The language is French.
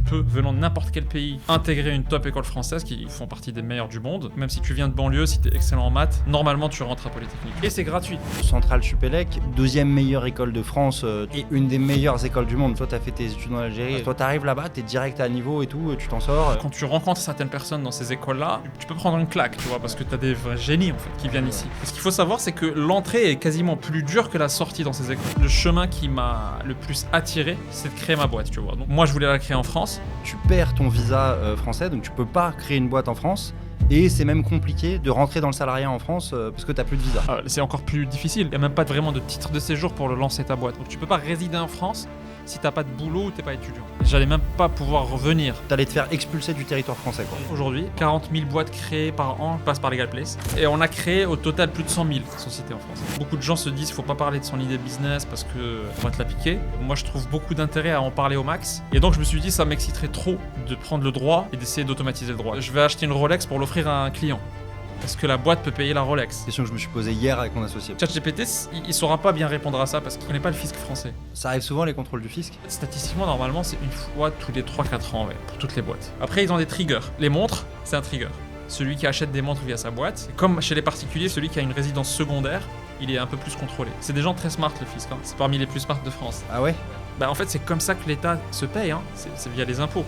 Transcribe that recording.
peux, venant de n'importe quel pays, intégrer une top école française qui font partie des meilleures du monde. Même si tu viens de banlieue, si t'es excellent en maths, normalement tu rentres à Polytechnique. Et c'est gratuit. Centrale Supélec, deuxième meilleure école de France et une des meilleures écoles du monde. Toi, t'as fait tes études en Algérie. Toi, t'arrives là-bas, t'es direct à niveau et tout, tu t'en sors. Quand tu rencontres certaines personnes dans ces écoles-là, tu peux prendre une claque, tu vois, parce que t'as des vrais génies en fait qui viennent ici. Et ce qu'il faut savoir, c'est que l'entrée est quasiment plus dure que la sortie dans ces écoles. Le chemin qui m'a le plus attiré, c'est de créer ma boîte, tu vois. Donc moi, je voulais la créer en France. Tu perds ton visa français, donc tu peux pas créer une boîte en France. Et c'est même compliqué de rentrer dans le salariat en France parce que t'as plus de visa. C'est encore plus difficile. Il n'y a même pas vraiment de titre de séjour pour le lancer ta boîte. Donc tu peux pas résider en France si t'as pas de boulot ou t'es pas étudiant. J'allais même pas pouvoir revenir. T'allais te faire expulser du territoire français, quoi. Aujourd'hui, 40 000 boîtes créées par an passent par Legal Place. Et on a créé au total plus de 100 000 sociétés en France. Beaucoup de gens se disent qu'il faut pas parler de son idée de business parce que on va te la piquer. Moi, je trouve beaucoup d'intérêt à en parler au max. Et donc, je me suis dit, ça m'exciterait trop de prendre le droit et d'essayer d'automatiser le droit. Je vais acheter une Rolex pour l'offrir à un client. Est-ce que la boîte peut payer la Rolex? Question que je me suis posée hier avec mon associé. ChatGPT, il saura pas bien répondre à ça parce qu'il connaît pas le fisc français. Ça arrive souvent les contrôles du fisc? Statistiquement, normalement, c'est une fois tous les 3-4 ans, ouais, pour toutes les boîtes. Après, ils ont des triggers. Les montres, c'est un trigger. Celui qui achète des montres via sa boîte, comme chez les particuliers, celui qui a une résidence secondaire, il est un peu plus contrôlé. C'est des gens très smart, le fisc, hein. C'est parmi les plus smart de France. Ah ouais? Bah en fait, c'est comme ça que l'État se paye, hein. C'est via les impôts.